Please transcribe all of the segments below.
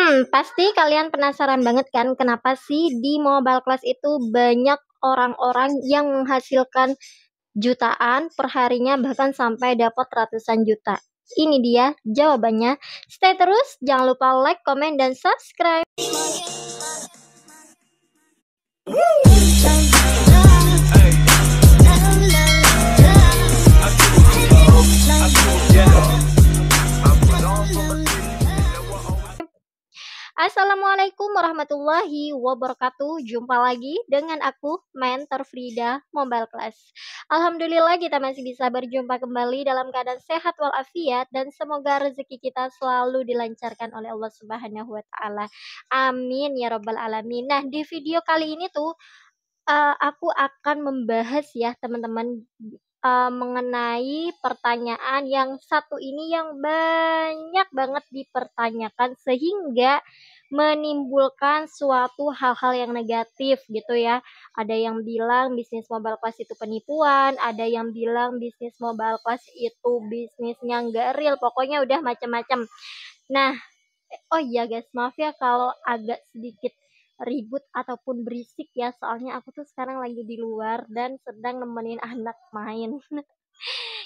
Pasti kalian penasaran banget kan kenapa sih di Mobile Class itu banyak orang-orang yang menghasilkan jutaan per harinya bahkan sampai dapat ratusan juta. Ini dia jawabannya. Stay terus, jangan lupa like, komen, dan subscribe. Assalamualaikum warahmatullahi wabarakatuh. Jumpa lagi dengan aku, Mentor Frida Mobile Class. Alhamdulillah kita masih bisa berjumpa kembali dalam keadaan sehat walafiat dan semoga rezeki kita selalu dilancarkan oleh Allah Subhanahu wa taala. Amin ya rabbal alamin. Nah, di video kali ini tuh aku akan membahas ya teman-teman mengenai pertanyaan yang satu ini yang banyak banget dipertanyakan sehingga menimbulkan suatu hal-hal yang negatif gitu ya. Ada yang bilang bisnis Mobile Class itu penipuan, ada yang bilang bisnis Mobile Class itu bisnisnya nggak real, pokoknya udah macam-macam. Nah, oh iya guys, maaf ya kalau agak sedikit ribut ataupun berisik ya, soalnya aku tuh sekarang lagi di luar dan sedang nemenin anak main.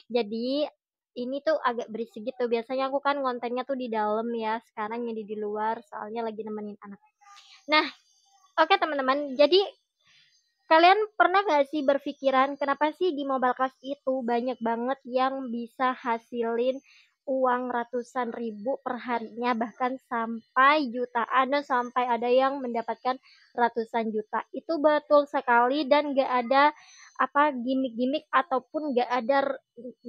Jadi ini tuh agak berisik gitu. Biasanya aku kan kontennya tuh di dalam ya, sekarang jadi di luar soalnya lagi nemenin anak. Nah, oke teman-teman. Jadi kalian pernah gak sih berpikiran kenapa sih di Mobile Class itu banyak banget yang bisa hasilin uang ratusan ribu per harinya bahkan sampai jutaan dan sampai ada yang mendapatkan ratusan juta. Itu betul sekali dan gak ada apa gimmick-gimmick ataupun gak ada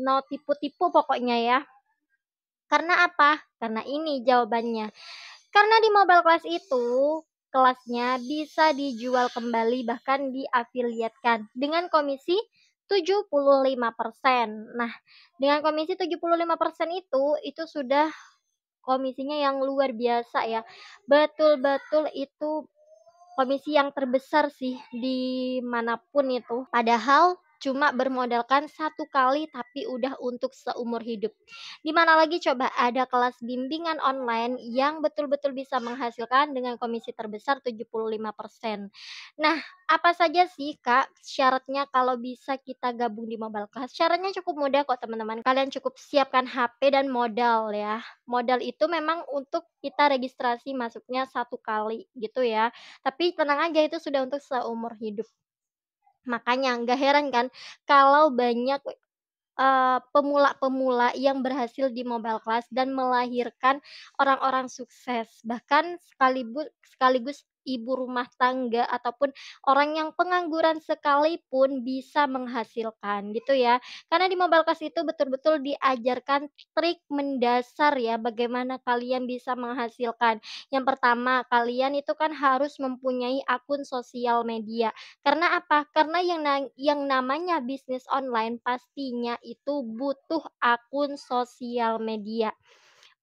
no tipu-tipu pokoknya ya. Karena apa? Karena ini jawabannya. Karena di Mobile Class itu kelasnya bisa dijual kembali bahkan diafiliatkan dengan komisi 75%. Nah, dengan komisi 75% itu sudah komisinya yang luar biasa ya. Betul-betul itu komisi yang terbesar sih dimanapun itu. Padahal cuma bermodalkan satu kali tapi udah untuk seumur hidup. Dimana lagi coba ada kelas bimbingan online yang betul-betul bisa menghasilkan dengan komisi terbesar 75%. Nah, apa saja sih Kak syaratnya kalau bisa kita gabung di Mobile Class? Syaratnya cukup mudah kok teman-teman. Kalian cukup siapkan HP dan modal ya. Modal itu memang untuk kita registrasi masuknya satu kali gitu ya. Tapi tenang aja itu sudah untuk seumur hidup. Makanya nggak heran kan kalau banyak pemula-pemula yang berhasil di Mobile Class dan melahirkan orang-orang sukses, bahkan sekaligus ibu rumah tangga ataupun orang yang pengangguran sekalipun bisa menghasilkan gitu ya. Karena di Mobile Class itu betul-betul diajarkan trik mendasar ya bagaimana kalian bisa menghasilkan. Yang pertama, kalian itu kan harus mempunyai akun sosial media. Karena apa? Karena yang namanya bisnis online pastinya itu butuh akun sosial media.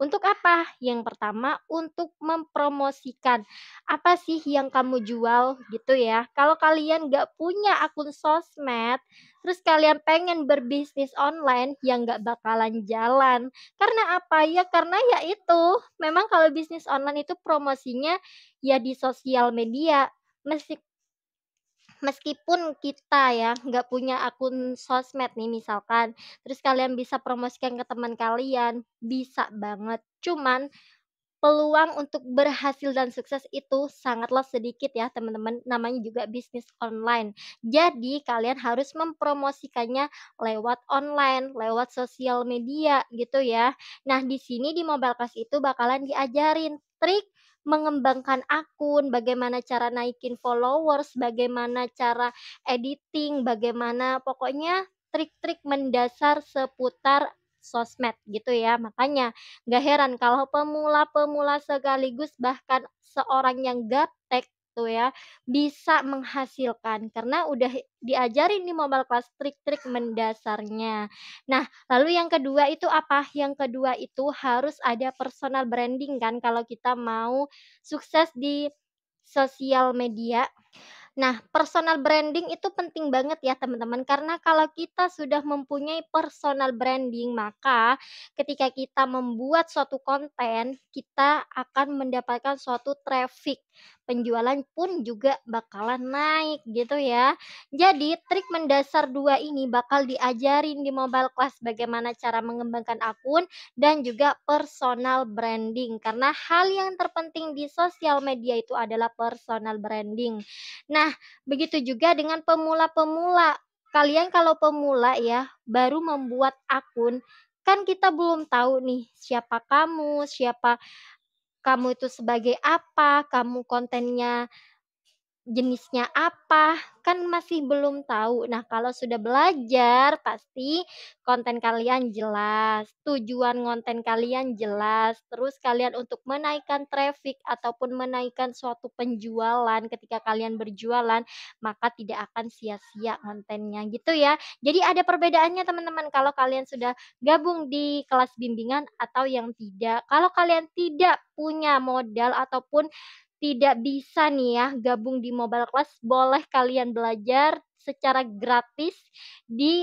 Untuk apa? Yang pertama, untuk mempromosikan apa sih yang kamu jual gitu ya. Kalau kalian nggak punya akun sosmed, terus kalian pengen berbisnis online, ya nggak bakalan jalan. Karena apa? Ya karena ya itu, memang kalau bisnis online itu promosinya ya di sosial media. Meskipun kita ya nggak punya akun sosmed nih misalkan, terus kalian bisa promosikan ke teman kalian, bisa banget. Cuman peluang untuk berhasil dan sukses itu sangatlah sedikit ya teman-teman, namanya juga bisnis online. Jadi kalian harus mempromosikannya lewat online, lewat sosial media gitu ya. Nah, di sini di Mobile Class itu bakalan diajarin trik mengembangkan akun, bagaimana cara naikin followers, bagaimana cara editing, bagaimana pokoknya trik-trik mendasar seputar sosmed gitu ya. Makanya gak heran kalau pemula-pemula sekaligus bahkan seorang yang gaptek tuh ya bisa menghasilkan karena udah diajarin di Mobile Class trik-trik mendasarnya. Nah, lalu yang kedua itu apa? Yang kedua itu harus ada personal branding kan kalau kita mau sukses di sosial media. Nah, personal branding itu penting banget ya teman-teman, karena kalau kita sudah mempunyai personal branding, maka ketika kita membuat suatu konten, kita akan mendapatkan suatu traffic. Penjualan pun juga bakalan naik gitu ya. Jadi, trik mendasar dua ini bakal diajarin di mobile class bagaimana cara mengembangkan akun dan juga personal branding. Karena hal yang terpenting di sosial media itu adalah personal branding. Nah, begitu juga dengan pemula-pemula. Kalian kalau pemula ya, baru membuat akun, kan kita belum tahu nih siapa kamu itu sebagai apa, kamu kontennya jenisnya apa, kan masih belum tahu. Nah, kalau sudah belajar, pasti konten kalian jelas, tujuan konten kalian jelas, terus kalian untuk menaikkan traffic ataupun menaikkan suatu penjualan ketika kalian berjualan, maka tidak akan sia-sia kontennya, gitu ya. Jadi ada perbedaannya teman-teman kalau kalian sudah gabung di kelas bimbingan atau yang tidak. Kalau kalian tidak punya modal ataupun tidak bisa nih ya gabung di mobile class, boleh kalian belajar secara gratis di,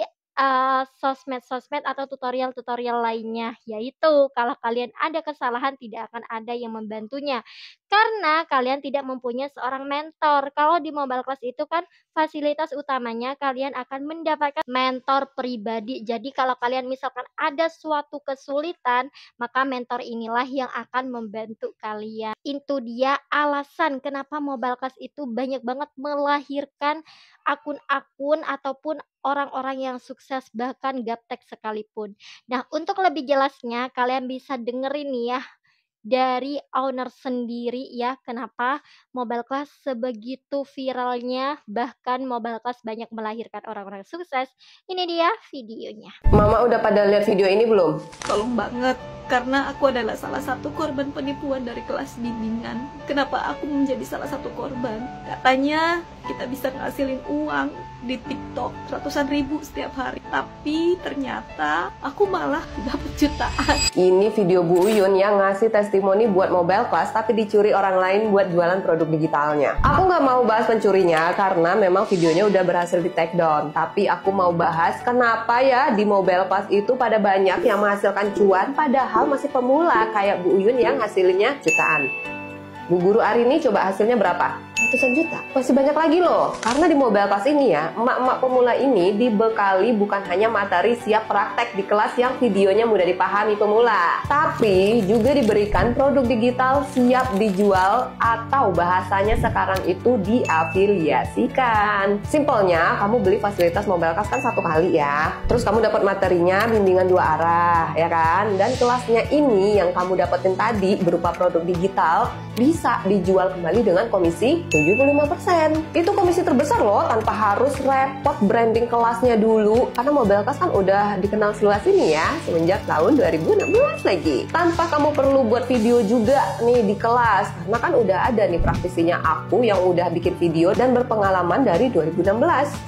sosmed-sosmed atau tutorial-tutorial lainnya, yaitu kalau kalian ada kesalahan tidak akan ada yang membantunya, karena kalian tidak mempunyai seorang mentor. Kalau di mobile class itu kan fasilitas utamanya kalian akan mendapatkan mentor pribadi. Jadi kalau kalian misalkan ada suatu kesulitan, maka mentor inilah yang akan membantu kalian. Itu dia alasan kenapa mobile class itu banyak banget melahirkan akun-akun ataupun orang-orang yang sukses bahkan gaptek sekalipun. Nah, untuk lebih jelasnya kalian bisa dengerin nih ya dari owner sendiri ya, kenapa mobile class sebegitu viralnya, bahkan mobile class banyak melahirkan orang-orang sukses. Ini dia videonya. Mama udah pada lihat video ini belum? Tolong banget, karena aku adalah salah satu korban penipuan dari kelas bimbingan. Kenapa aku menjadi salah satu korban? Katanya kita bisa ngasilin uang di TikTok ratusan ribu setiap hari, tapi ternyata aku malah dapat jutaan. Ini video Bu Uyun yang ngasih testimoni buat mobile class tapi dicuri orang lain buat jualan produk digitalnya. Aku nggak mau bahas pencurinya karena memang videonya udah berhasil di take down. Tapi aku mau bahas kenapa ya di mobile class itu pada banyak yang menghasilkan cuan padahal masih pemula kayak Bu Uyun yang hasilnya jutaan. Bu Guru Arini coba hasilnya berapa? Ratusan juta. Masih banyak lagi loh. Karena di mobile class ini ya, emak-emak pemula ini dibekali bukan hanya materi siap praktek di kelas yang videonya mudah dipahami pemula, tapi juga diberikan produk digital siap dijual atau bahasanya sekarang itu diafiliasikan. Simpelnya, kamu beli fasilitas mobile class kan satu kali ya. Terus kamu dapat materinya bimbingan dua arah, ya kan? Dan kelasnya ini yang kamu dapetin tadi berupa produk digital bisa dijual kembali dengan komisi 75%. Itu komisi terbesar loh, tanpa harus repot branding kelasnya dulu. Karena mobile class kan udah dikenal seluas ini ya, semenjak tahun 2016 lagi. Tanpa kamu perlu buat video juga nih di kelas. Karena kan udah ada nih praktisinya aku yang udah bikin video dan berpengalaman dari 2016.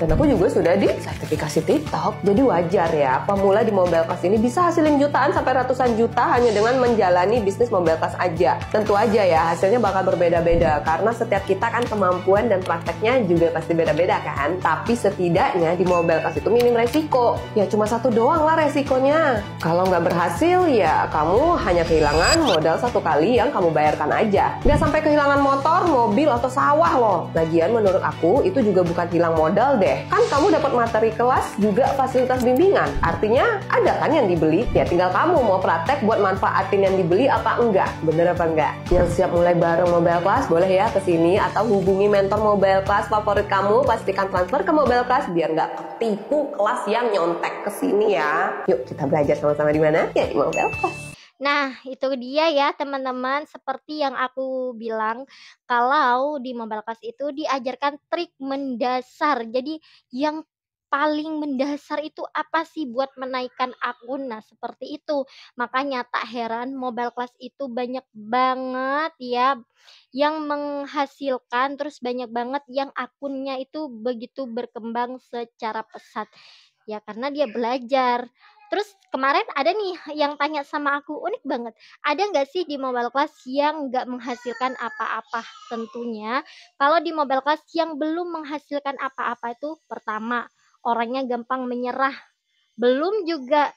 Dan aku juga sudah di sertifikasi TikTok. Jadi wajar ya, pemula di mobile class ini bisa hasilin jutaan sampai ratusan juta hanya dengan menjalani bisnis mobile class aja. Tentu aja ya, hasilnya bakal berbeda-beda. Karena setiap kita kan kemampuan dan prakteknya juga pasti beda-beda kan. Tapi setidaknya di mobile class itu minim resiko. Ya cuma satu doang lah resikonya. Kalau nggak berhasil ya kamu hanya kehilangan modal satu kali yang kamu bayarkan aja. Nggak sampai kehilangan motor, mobil, atau sawah loh. Lagian menurut aku itu juga bukan hilang modal deh. Kan kamu dapat materi kelas juga fasilitas bimbingan. Artinya ada kan yang dibeli. Ya tinggal kamu mau praktek buat manfaatin yang dibeli apa enggak. Bener apa enggak? Yang siap mulai bareng mobile class boleh ya kesini atau hubungi mentor mobile class favorit kamu. Pastikan transfer ke mobile class biar nggak ketipu kelas yang nyontek ke sini ya. Yuk kita belajar sama-sama di mana? Ya di mobile class. Nah, itu dia ya teman-teman, seperti yang aku bilang, kalau di mobile class itu diajarkan trik mendasar. Jadi yang paling mendasar itu apa sih buat menaikkan akun? Nah, seperti itu. Makanya tak heran mobile class itu banyak banget ya yang menghasilkan, terus banyak banget yang akunnya itu begitu berkembang secara pesat. Ya karena dia belajar. Terus kemarin ada nih yang tanya sama aku, unik banget, ada nggak sih di Mobile Class yang nggak menghasilkan apa-apa? Tentunya kalau di Mobile Class yang belum menghasilkan apa-apa itu pertama, orangnya gampang menyerah, belum juga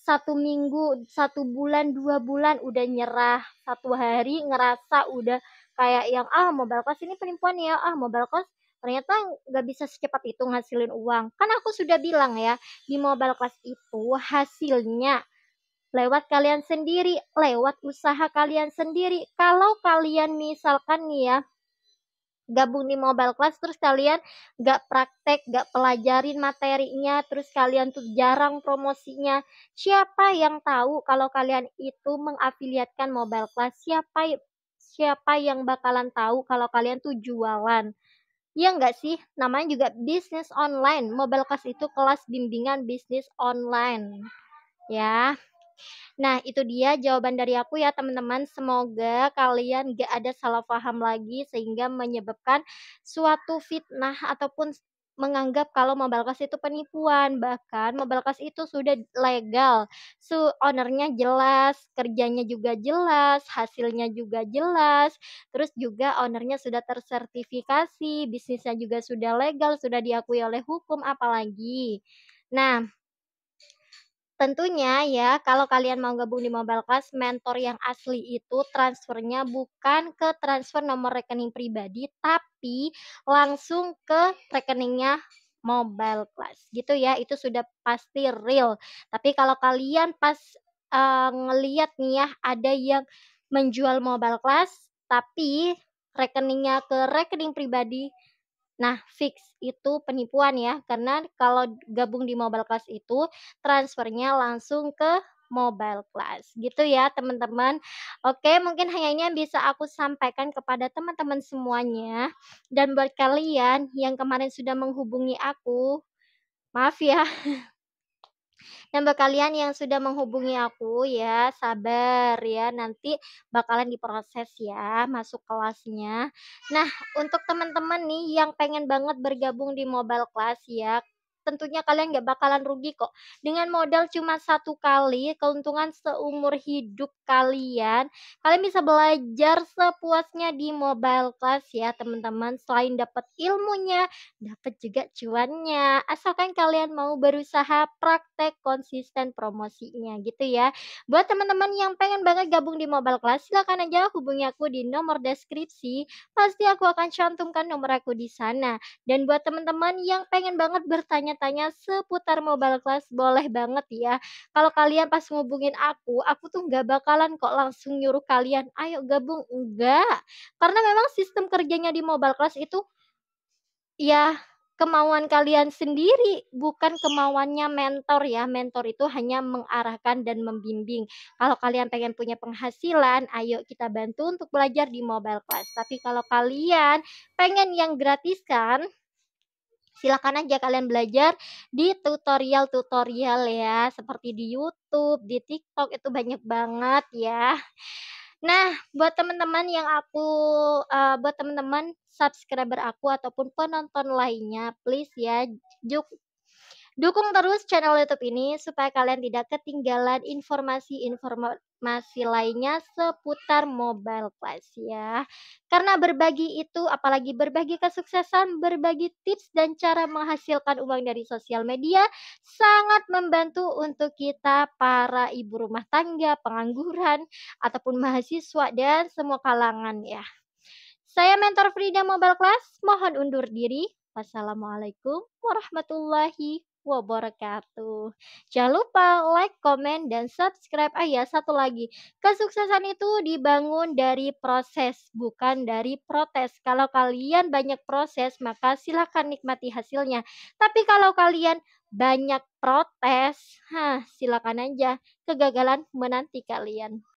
1 minggu, 1 bulan, 2 bulan udah nyerah, 1 hari ngerasa udah kayak yang Mobile Class ini penipuan ya, Mobile Class ternyata nggak bisa secepat itu ngasilin uang. Kan aku sudah bilang ya, di Mobile Class itu hasilnya lewat kalian sendiri, lewat usaha kalian sendiri. Kalau kalian misalkan nih ya, gabung di Mobile Class terus kalian gak praktek, gak pelajarin materinya, terus kalian tuh jarang promosinya, siapa yang tahu kalau kalian itu mengafiliatkan Mobile Class? Siapa yang bakalan tahu kalau kalian tuh jualan? Ya enggak sih? Namanya juga bisnis online. Mobile Class itu kelas bimbingan bisnis online. Ya, nah, itu dia jawaban dari aku ya teman-teman. Semoga kalian gak ada salah paham lagi sehingga menyebabkan suatu fitnah ataupun menganggap kalau Mobile Class itu penipuan. Bahkan Mobile Class itu sudah legal. Ownernya jelas, kerjanya juga jelas, hasilnya juga jelas. Terus juga ownernya sudah tersertifikasi, bisnisnya juga sudah legal, sudah diakui oleh hukum apalagi. Nah, tentunya ya, kalau kalian mau gabung di Mobile Class, mentor yang asli itu transfernya bukan ke transfer nomor rekening pribadi, tapi langsung ke rekeningnya Mobile Class, gitu ya. Itu sudah pasti real. Tapi kalau kalian pas ngeliat nih ya, ada yang menjual Mobile Class, tapi rekeningnya ke rekening pribadi, nah, fix itu penipuan ya, karena kalau gabung di Mobile Class itu transfernya langsung ke Mobile Class. Gitu ya, teman-teman. Oke, mungkin hanya ini yang bisa aku sampaikan kepada teman-teman semuanya. Dan buat kalian yang kemarin sudah menghubungi aku, maaf ya. Dan buat kalian yang sudah menghubungi aku ya, sabar ya, nanti bakalan diproses ya masuk kelasnya. Nah, untuk teman-teman nih yang pengen banget bergabung di Mobile Class ya, tentunya kalian nggak bakalan rugi kok. Dengan modal cuma 1 kali, keuntungan seumur hidup kalian, kalian bisa belajar sepuasnya di Mobile Class ya teman-teman. Selain dapat ilmunya, dapat juga cuannya. Asalkan kalian mau berusaha praktek konsisten promosinya gitu ya. Buat teman-teman yang pengen banget gabung di Mobile Class, silakan aja hubungi aku di nomor deskripsi. Pasti aku akan cantumkan nomor aku di sana. Dan buat teman-teman yang pengen banget bertanya-tanya seputar Mobile Class, boleh banget ya. Kalau kalian pas ngubungin aku tuh nggak bakalan kok langsung nyuruh kalian, ayo gabung, enggak. Karena memang sistem kerjanya di Mobile Class itu ya, kemauan kalian sendiri, bukan kemauannya mentor ya. Mentor itu hanya mengarahkan dan membimbing. Kalau kalian pengen punya penghasilan, ayo kita bantu untuk belajar di Mobile Class. Tapi kalau kalian pengen yang gratisan, silakan aja kalian belajar di tutorial-tutorial ya, seperti di YouTube, di TikTok itu banyak banget ya. Nah, buat teman-teman subscriber aku ataupun penonton lainnya, please ya, juk dukung terus channel YouTube ini supaya kalian tidak ketinggalan informasi-informasi lainnya seputar Mobile Class ya. Karena berbagi itu, apalagi berbagi kesuksesan, berbagi tips dan cara menghasilkan uang dari sosial media sangat membantu untuk kita para ibu rumah tangga, pengangguran, ataupun mahasiswa dan semua kalangan ya. Saya Mentor Frida Mobile Class, mohon undur diri. Wassalamualaikum warahmatullahi wabarakatuh. Jangan lupa like, komen, dan subscribe. Ya, satu lagi. Kesuksesan itu dibangun dari proses, bukan dari protes. Kalau kalian banyak proses, maka silahkan nikmati hasilnya. Tapi kalau kalian banyak protes, silakan aja. Kegagalan menanti kalian.